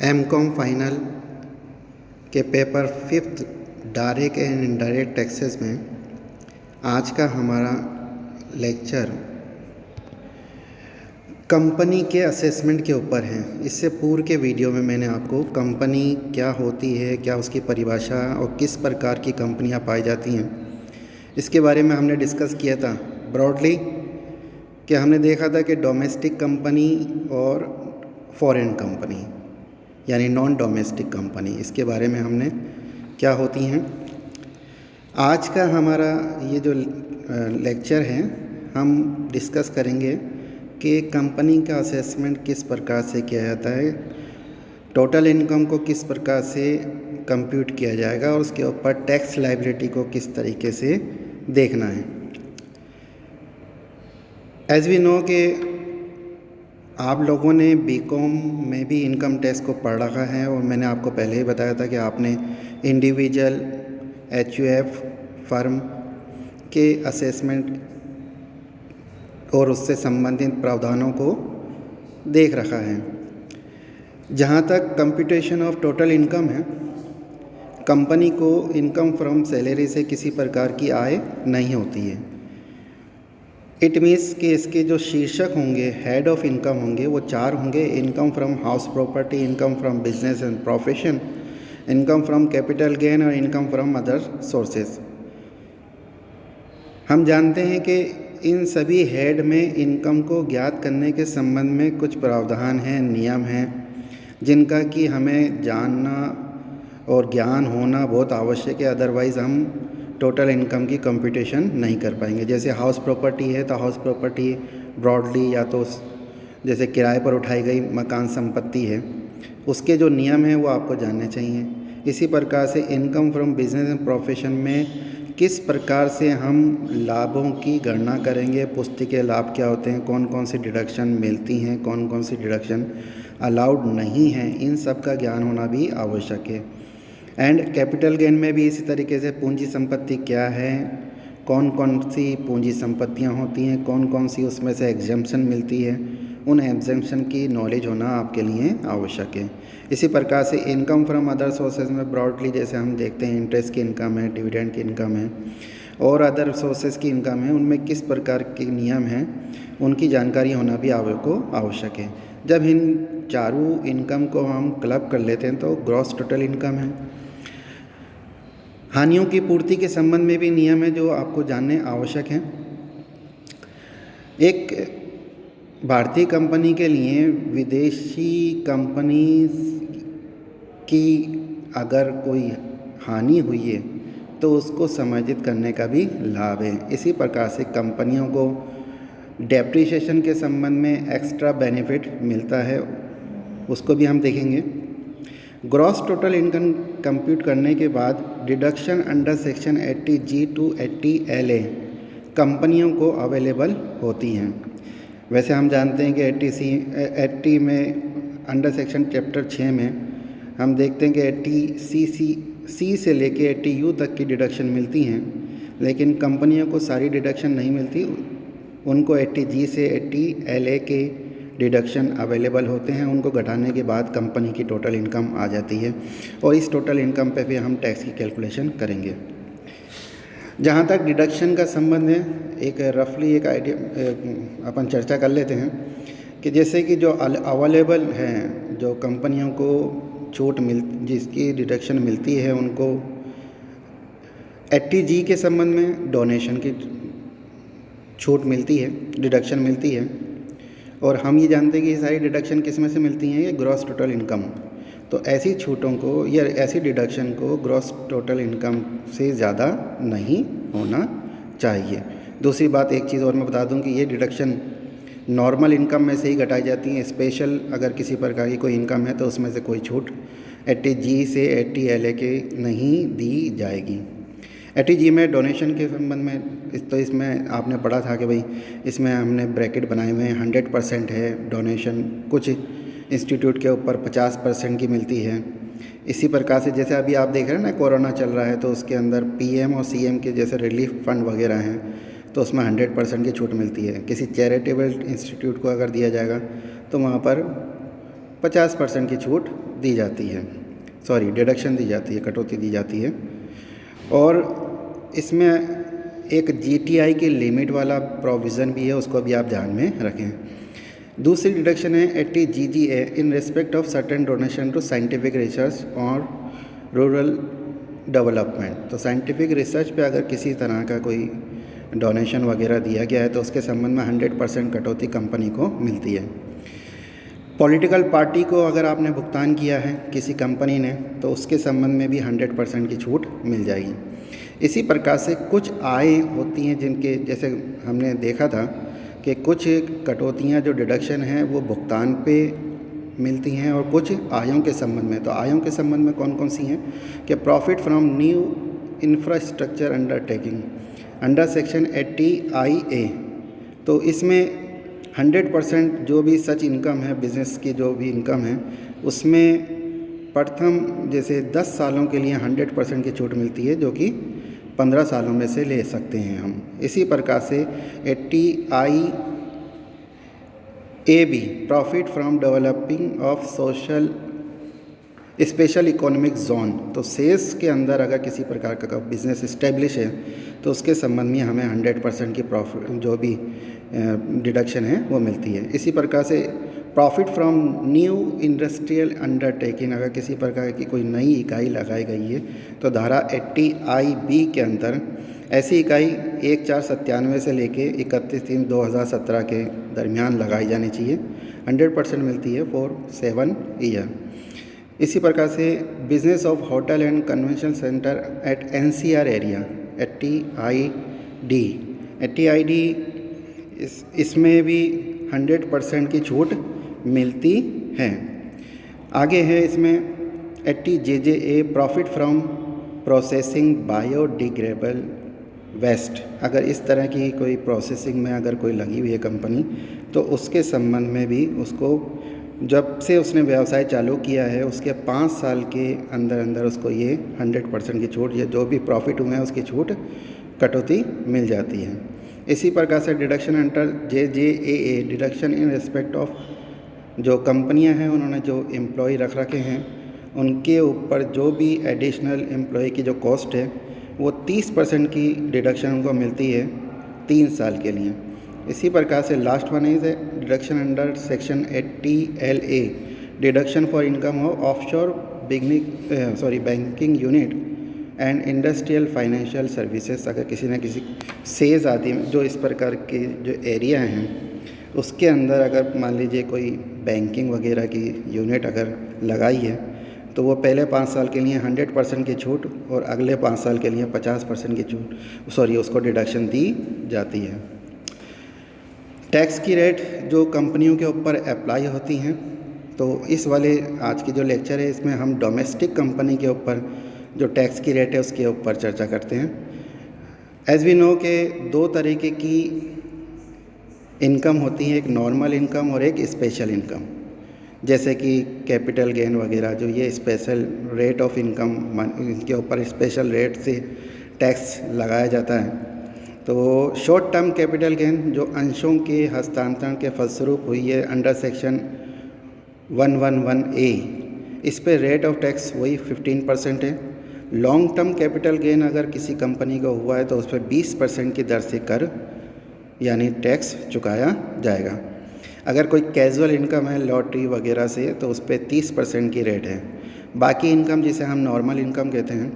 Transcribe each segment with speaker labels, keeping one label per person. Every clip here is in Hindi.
Speaker 1: एमकॉम फाइनल के paper fifth direct and indirect taxes में आज का हमारा लेक्चर कंपनी के असेसमेंट के ऊपर है। इससे पूर्व के वीडियो में मैंने आपको कंपनी क्या होती है, क्या उसकी परिभाषा और किस प्रकार की कंपनियां पाई जाती हैं, इसके बारे में हमने डिस्कस किया था ब्रॉडली। कि हमने देखा था कि डोमेस्टिक कंपनी और फॉरेन कंपनी यानी नॉन डोमेस्टिक कंपनी, इसके बारे में हमने क्या होती हैं। आज का हमारा ये जो लेक्चर है हम डिस्कस करेंगे कि कंपनी का असेसमेंट किस प्रकार से किया जाता है, टोटल इनकम को किस प्रकार से कंप्यूट किया जाएगा और उसके ऊपर टैक्स लायबिलिटी को किस तरीके से देखना है। एज वी नो कि आप लोगों ने बीकॉम में भी इनकम टैक्स को पढ़ रखा है और मैंने आपको पहले ही बताया था कि आपने इंडिविजुअल एचयूएफ फर्म के असेसमेंट और उससे संबंधित प्रावधानों को देख रखा है। जहाँ तक कंप्यूटेशन ऑफ टोटल इनकम है, कंपनी को इनकम फ्रॉम सैलरी से किसी प्रकार की आय नहीं होती है। इट मीन्स कि इसके जो शीर्षक होंगे, हेड ऑफ इनकम होंगे, वो चार होंगे: income from house property, income from business and profession, income from capital gain और इनकम फ्रॉम अदर सोर्सेज। हम जानते हैं कि इन सभी हेड में इनकम को ज्ञात करने के संबंध में कुछ प्रावधान हैं, नियम हैं, जिनका कि हमें जानना और ज्ञान होना बहुत आवश्यक है। अदरवाइज़ हम टोटल इनकम की कंप्यूटेशन नहीं कर पाएंगे। जैसे हाउस प्रॉपर्टी है तो हाउस प्रॉपर्टी ब्रॉडली या तो जैसे किराए पर उठाई गई मकान संपत्ति है, उसके जो नियम हैं वो आपको जानने चाहिए। इसी प्रकार से income from business and profession में किस प्रकार से हम लाभों की गणना करेंगे, पुस्तकीय लाभ क्या होते हैं, कौन कौन सी डिडक्शन मिलती हैं, कौन कौन सी डिडक्शन अलाउड नहीं हैं, इन सब का ज्ञान होना भी आवश्यक है। एंड कैपिटल गेन में भी इसी तरीके से पूंजी संपत्ति क्या है, कौन कौन सी पूंजी संपत्तियां होती हैं, कौन कौन सी उसमें से एग्जेम्पशन मिलती है, उन एग्जेम्पशन की नॉलेज होना आपके लिए आवश्यक है। इसी प्रकार से इनकम फ्रॉम अदर सोर्सेज में ब्रॉडली जैसे हम देखते हैं इंटरेस्ट की इनकम है, डिविडेंड की इनकम है और अदर सोर्सेज की इनकम है, उनमें किस प्रकार के नियम हैं उनकी जानकारी होना भी आपको आवश्यक है। जब इन चारों इनकम को हम क्लब कर लेते हैं तो ग्रॉस टोटल इनकम है। हानियों की पूर्ति के संबंध में भी नियम है जो आपको जानने आवश्यक हैं। एक भारतीय कंपनी के लिए विदेशी कंपनी की अगर कोई हानि हुई है तो उसको समायोजित करने का भी लाभ है। इसी प्रकार से कंपनियों को डेप्रिसिएशन के संबंध में एक्स्ट्रा बेनिफिट मिलता है, उसको भी हम देखेंगे। ग्रॉस टोटल इनकम कंप्यूट करने के बाद deduction under section 80G to 80LA कंपनियों को अवेलेबल होती हैं। वैसे हम जानते हैं कि 80 में अंडर सेक्शन चैप्टर 6 में हम देखते हैं कि 80C से लेके 80U तक की डिडक्शन मिलती हैं, लेकिन कंपनियों को सारी डिडक्शन नहीं मिलती, उनको 80G से 80LA के डिडक्शन अवेलेबल होते हैं। उनको घटाने के बाद कंपनी की टोटल इनकम आ जाती है और इस टोटल इनकम पे फिर हम टैक्स की कैलकुलेशन करेंगे। जहाँ तक डिडक्शन का संबंध है, एक रफली एक आइडिया अपन चर्चा कर लेते हैं कि जैसे कि जो अवेलेबल हैं, जो कंपनियों को छूट जिसकी डिडक्शन मिलती है, उनको 80G के संबंध में डोनेशन की छूट मिलती है, डिडक्शन मिलती है। और हम ये जानते हैं कि ये सारी डिडक्शन किस में से मिलती हैं, ये ग्रॉस टोटल इनकम। तो ऐसी छूटों को या ऐसी डिडक्शन को ग्रॉस टोटल इनकम से ज़्यादा नहीं होना चाहिए। दूसरी बात, एक चीज़ और मैं बता दूं कि ये डिडक्शन नॉर्मल इनकम में से ही घटाई जाती हैं। स्पेशल अगर किसी प्रकार की कोई इनकम है तो उसमें से कोई छूट 80G से 80LA के नहीं दी जाएगी। 80G में डोनेशन के संबंध में तो इसमें आपने पढ़ा था कि भाई इसमें हमने ब्रैकेट बनाए हुए हैं, 100% है डोनेशन, कुछ इंस्टीट्यूट के ऊपर 50% की मिलती है। इसी प्रकार से जैसे अभी आप देख रहे हैं ना, कोरोना चल रहा है तो उसके अंदर PM और CM के जैसे रिलीफ फंड वगैरह हैं तो उसमें 100% की छूट मिलती है। किसी चैरिटेबल इंस्टीट्यूट को अगर दिया जाएगा तो वहाँ पर 50% की छूट दी जाती है, डिडक्शन दी जाती है, कटौती दी जाती है। और इसमें एक जीटीआई की लिमिट वाला प्रोविज़न भी है, उसको भी आप ध्यान में रखें। दूसरी डिडक्शन है 80 GGA in respect of certain donation to scientific research और रूरल डेवलपमेंट। तो साइंटिफिक रिसर्च पे अगर किसी तरह का कोई डोनेशन वगैरह दिया गया है तो उसके संबंध में 100% कटौती कंपनी को मिलती है। पॉलिटिकल पार्टी को अगर आपने भुगतान किया है किसी कंपनी ने तो उसके संबंध में भी 100% की छूट मिल जाएगी। इसी प्रकार से कुछ आय होती हैं जिनके, जैसे हमने देखा था कि कुछ कटौतियाँ जो डिडक्शन हैं वो भुगतान पे मिलती हैं और कुछ आयों के संबंध में। तो आयों के संबंध में कौन कौन सी हैं कि profit from new infrastructure undertaking under section 80IA। तो इसमें 100% जो भी सच इनकम है, बिज़नेस की जो भी इनकम है उसमें प्रथम जैसे 10 सालों के लिए 100% की छूट मिलती है, जो कि 15 सालों में से ले सकते हैं हम। इसी प्रकार से 80IAB profit from developing of social special economic zone. तो सेल्स के अंदर अगर किसी प्रकार का बिज़नेस इस्टेब्लिश है तो उसके संबंध में हमें 100% की प्रॉफिट जो भी डिडक्शन है वो मिलती है। इसी प्रकार से profit from new industrial undertaking, अगर किसी प्रकार की कोई नई इकाई लगाई गई है तो धारा 80IB के अंदर ऐसी इकाई 1497 से लेके 31/3/2017 के दरमियान लगाई जानी चाहिए। 100% मिलती है फॉर 7 ईयर। इसी प्रकार से business of hotel and convention centre at NCR area 80ID इसमें भी 100% की छूट मिलती है। आगे है इसमें 80 JJA profit from processing biodegradable waste. अगर इस तरह की कोई प्रोसेसिंग में अगर कोई लगी हुई है कंपनी तो उसके संबंध में भी उसको जब से उसने व्यवसाय चालू किया है उसके 5 साल के अंदर अंदर उसको ये 100% की छूट, या जो भी प्रॉफिट हुए हैं उसकी छूट कटौती मिल जाती है। इसी प्रकार से deduction under JJAA deduction in respect of जो कंपनियां हैं उन्होंने जो एम्प्लॉय रख रखे हैं उनके ऊपर जो भी एडिशनल एम्प्लॉय की जो कॉस्ट है वो 30% की डिडक्शन उनको मिलती है 3 साल के लिए। इसी प्रकार से last one is deduction under section 80LA deduction for income of offshore banking unit and industrial financial services. अगर किसी न किसी सेज आदि जो इस प्रकार के जो एरिया हैं उसके अंदर अगर मान लीजिए कोई बैंकिंग वगैरह की यूनिट अगर लगाई है तो वो पहले 5 साल के लिए 100% की छूट और अगले 5 साल के लिए 50% की छूट उसको डिडक्शन दी जाती है। टैक्स की रेट जो कंपनियों के ऊपर अप्लाई होती हैं, तो इस वाले आज की जो लेक्चर है इसमें हम डोमेस्टिक कंपनी के ऊपर जो टैक्स की रेट है उसके ऊपर चर्चा करते हैं। एज वी नो के 2 तरीके की इनकम होती है, एक नॉर्मल इनकम और एक स्पेशल इनकम। जैसे कि कैपिटल गेन वगैरह जो ये स्पेशल रेट ऑफ इनकम इनके ऊपर स्पेशल रेट से टैक्स लगाया जाता है। तो शॉर्ट टर्म कैपिटल गेन जो अंशों के हस्तांतरण के फलस्वरूप हुई है अंडर सेक्शन 111A, इस पे रेट ऑफ टैक्स वही 15% है। लॉन्ग टर्म कैपिटल गेन अगर किसी कंपनी को हुआ है तो उस पर 20% की दर से कर यानी टैक्स चुकाया जाएगा। अगर कोई कैजुअल इनकम है लॉटरी वगैरह से तो उस पर 30% की रेट है। बाकी इनकम जिसे हम नॉर्मल इनकम कहते हैं।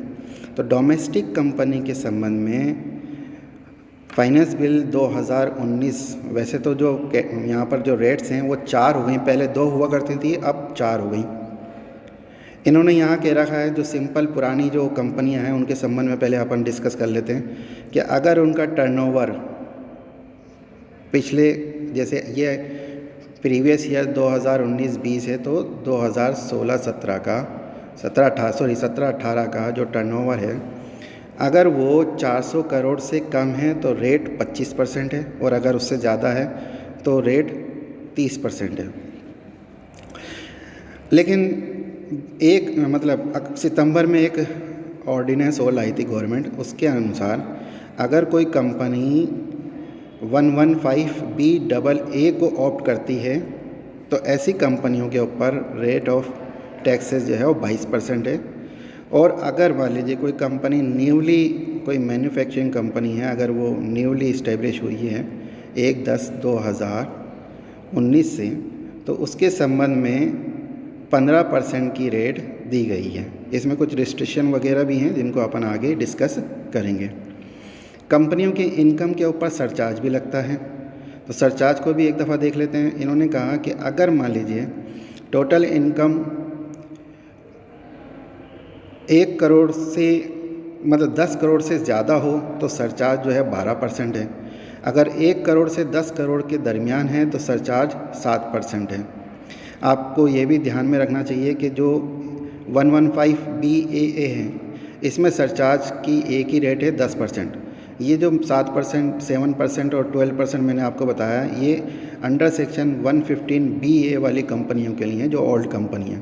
Speaker 1: तो डोमेस्टिक कंपनी के संबंध में फाइनेंस बिल 2019 वैसे तो जो यहाँ पर जो रेट्स हैं वो 4 हो गई, पहले 2 हुआ करती थी अब 4 हो गई। इन्होंने यहाँ कह रखा है जो सिंपल पुरानी जो कंपनियाँ हैं उनके संबंध में पहले अपन डिस्कस कर लेते हैं कि अगर उनका टर्नओवर पिछले जैसे ये प्रीवियस ईयर 2019-20 है तो 2016-17 का 17-18 का जो टर्नओवर है अगर वो 400 करोड़ से कम है तो रेट 25% है और अगर उससे ज़्यादा है तो रेट 30% है। लेकिन सितंबर में एक ऑर्डिनेंस और लाई थी गवर्नमेंट, उसके अनुसार अगर कोई कंपनी 115BAA को ऑप्ट करती है तो ऐसी कंपनियों के ऊपर रेट ऑफ टैक्सेस जो है वो 22% है। और अगर मान लीजिए कोई कंपनी न्यूली, कोई मैन्युफैक्चरिंग कंपनी है, अगर वो न्यूली इस्टेब्लिश हुई है 1/10/2019 से, तो उसके संबंध में 15% की रेट दी गई है। इसमें कुछ रिस्ट्रिक्शन वगैरह भी हैं जिनको अपन आगे डिस्कस करेंगे। कंपनियों के इनकम के ऊपर सरचार्ज भी लगता है, तो सरचार्ज को भी एक दफ़ा देख लेते हैं। इन्होंने कहा कि अगर मान लीजिए टोटल इनकम 1 करोड़ से, मतलब 10 करोड़ से ज़्यादा हो तो सरचार्ज जो है 12% है। अगर 1 करोड़ से 10 करोड़ के दरमियान है तो सरचार्ज 7% है। आपको ये भी ध्यान में रखना चाहिए कि जो 115 BAA है, इसमें सरचार्ज की एक ही रेट है 10%। ये जो 7%, 7% और 12% मैंने आपको बताया, ये अंडर सेक्शन 115 BA वाली कंपनियों के लिए हैं जो ओल्ड कंपनी है।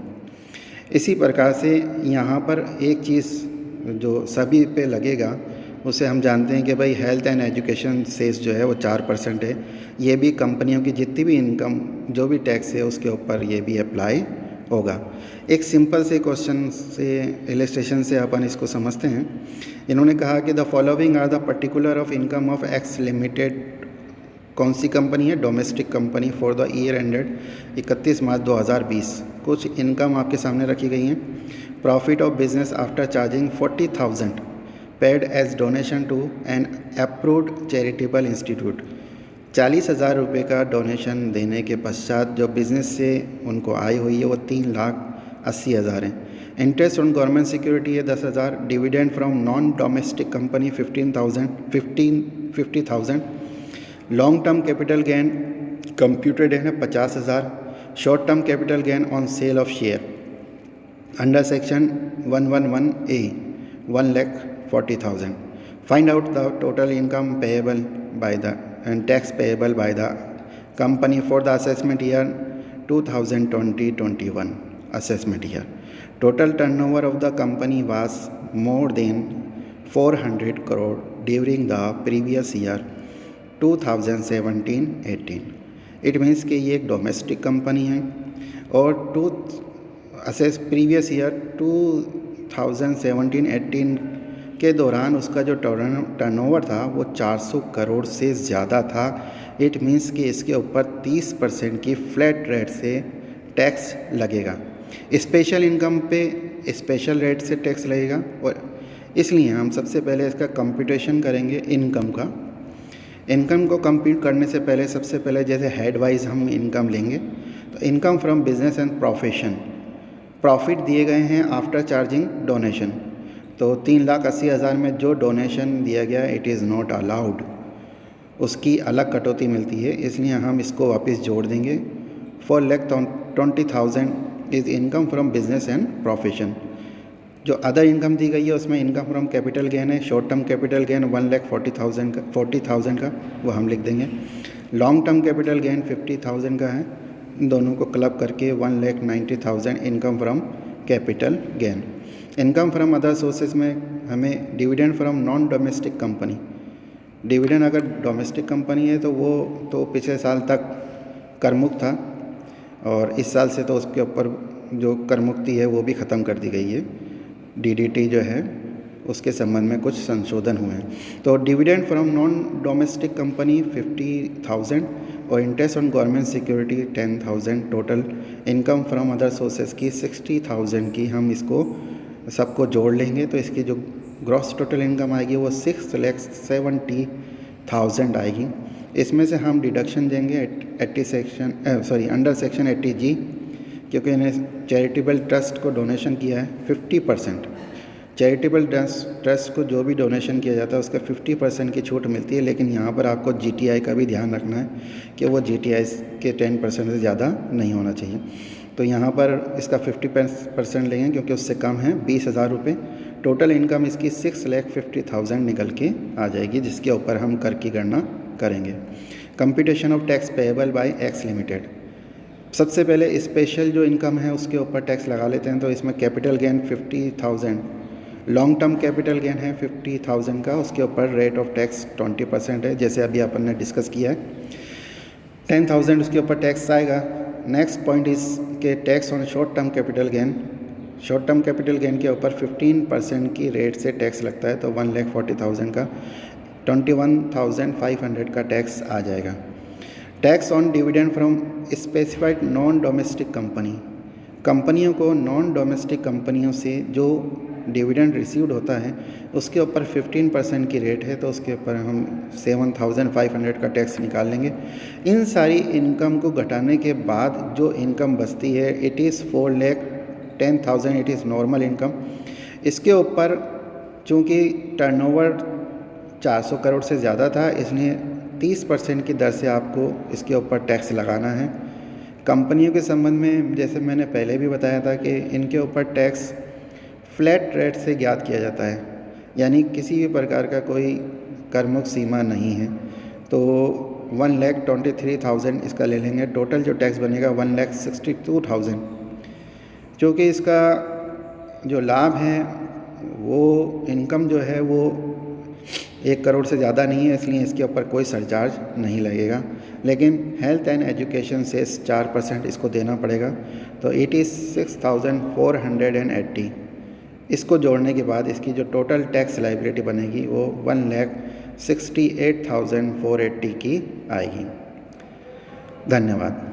Speaker 1: इसी प्रकार से यहाँ पर एक चीज़ जो सभी पे लगेगा उसे हम जानते हैं कि भाई हेल्थ एंड एजुकेशन सेस जो है वो 4% है। ये भी कंपनियों की जितनी भी इनकम, जो भी टैक्स है उसके ऊपर ये भी अप्लाई होगा। एक सिंपल से क्वेश्चन से, इलस्ट्रेशन से अपन इसको समझते हैं। इन्होंने कहा कि the following are the particular of income of X limited. कौन सी कंपनी है? Domestic company for the year ended 31 March 2020। कुछ इनकम आपके सामने रखी गई हैं। Profit of business after charging 40,000 paid as donation to an approved charitable institute. 40,000 रुपये का डोनेशन देने के पश्चात जो बिज़नेस से उनको आय हुई है वो 3,80,000 है। इंटरेस्ट ऑन गवर्नमेंट सिक्योरिटी है 10,000। Dividend from non domestic company 50,000। Long term capital gain computed है 50,000। Short term capital gain on sale of share under section 111A 1,40,000। Find out the total income payable by the and tax payable by the company for the assessment year 2020-21 assessment year. Total turnover of the company was more than 400 crore during the previous year 2017-18. It means कि ये एक डोमेस्टिक कंपनी है और प्रीवियस ईयर 2017-18 के दौरान उसका जो टर्नओवर था वो 400 करोड़ से ज़्यादा था। इट मीन्स कि इसके ऊपर 30% की फ्लैट रेट से टैक्स लगेगा। स्पेशल इनकम पे स्पेशल रेट से टैक्स लगेगा। और इसलिए हम सबसे पहले इसका कंप्यूटेशन करेंगे इनकम का। इनकम को कंप्यूट करने से पहले सबसे पहले जैसे हेड वाइज हम इनकम लेंगे, तो income from business and profession, profit दिए गए हैं आफ्टर चार्जिंग डोनेशन। तो 3,80,000 में जो डोनेशन दिया गया इट इज़ नॉट अलाउड, उसकी अलग कटौती मिलती है, इसलिए हम इसको वापस जोड़ देंगे। 4,20,000 is income from business and profession. जो अदर इनकम दी गई है उसमें इनकम फ्रॉम कैपिटल गेन है। शॉर्ट टर्म कैपिटल गेन 1,40,000 का वो हम लिख देंगे। लॉन्ग टर्म कैपिटल गेन 50,000 का है। इन दोनों को क्लब करके 1,90,000 income from capital gain. Income from other sources में हमें dividend from non domestic company, dividend अगर डोमेस्टिक कंपनी है तो वो तो पिछले साल तक करमुक्त था और इस साल से तो उसके ऊपर जो करमुक्ति है वो भी ख़त्म कर दी गई है। DDT जो है उसके संबंध में कुछ संशोधन हुए हैं। तो dividend from non domestic company 50,000 और interest on government security 10,000। Total income from other sources की 60,000 की हम इसको सबको जोड़ लेंगे तो इसकी जो ग्रॉस टोटल इनकम आएगी वो 6,70,000 आएगी। इसमें से हम डिडक्शन देंगे अंडर सेक्शन 80G, क्योंकि इन्हें चैरिटेबल ट्रस्ट को डोनेशन किया है 50%। चैरिटेबल ट्रस्ट को जो भी डोनेशन किया जाता है उसका 50% की छूट मिलती है, लेकिन यहाँ पर आपको GTI का भी ध्यान रखना है कि वो GTI के 10% से ज़्यादा नहीं होना चाहिए। तो यहाँ पर इसका 50% लेंगे क्योंकि उससे कम है 20,000 रुपये। टोटल इनकम इसकी 6,50,000 निकल के आ जाएगी, जिसके ऊपर हम कर की गणना करेंगे। Computation of tax payable by x limited. सबसे पहले स्पेशल जो इनकम है उसके ऊपर टैक्स लगा लेते हैं। तो इसमें capital gain 50,000, long term capital gain है 50,000 का, उसके ऊपर रेट ऑफ टैक्स 20% है, जैसे अभी अपन ने डिस्कस किया है। 10,000 उसके ऊपर टैक्स आएगा नेक्स्ट पॉइंट इज़ के tax on short term capital gain. Short term capital gain के ऊपर 15% की रेट से टैक्स लगता है, तो 1,40,000 का 21,500 का टैक्स आ जाएगा। Tax on dividend from specified non domestic company. कंपनियों को नॉन डोमेस्टिक कंपनियों से जो डिविडेंड रिसीव्ड होता है उसके ऊपर 15% की रेट है, तो उसके ऊपर हम 7,500 का टैक्स निकाल लेंगे। इन सारी इनकम को घटाने के बाद जो इनकम बचती है it is 4,10,000, it is normal income. इसके ऊपर चूँकि टर्नओवर 400 करोड़ से ज़्यादा था, इसलिए 30% की दर से आपको इसके ऊपर टैक्स लगाना है। कंपनियों के संबंध में जैसे मैंने पहले भी बताया था कि इनके ऊपर टैक्स फ्लैट रेट से ज्ञात किया जाता है, यानी किसी भी प्रकार का कोई करमुक्त सीमा नहीं है। तो 1,23,000 इसका ले लेंगे। टोटल जो टैक्स बनेगा 1,62,000। क्योंकि इसका जो लाभ है वो इनकम जो है वो 1 करोड़ से ज़्यादा नहीं है, इसलिए इसके ऊपर कोई सरचार्ज नहीं लगेगा। लेकिन हेल्थ एंड एजुकेशन से 4% इसको देना पड़ेगा, तो 86,480। इसको जोड़ने के बाद इसकी जो टोटल टैक्स लायबिलिटी बनेगी वो 1,68,480 की आएगी। धन्यवाद।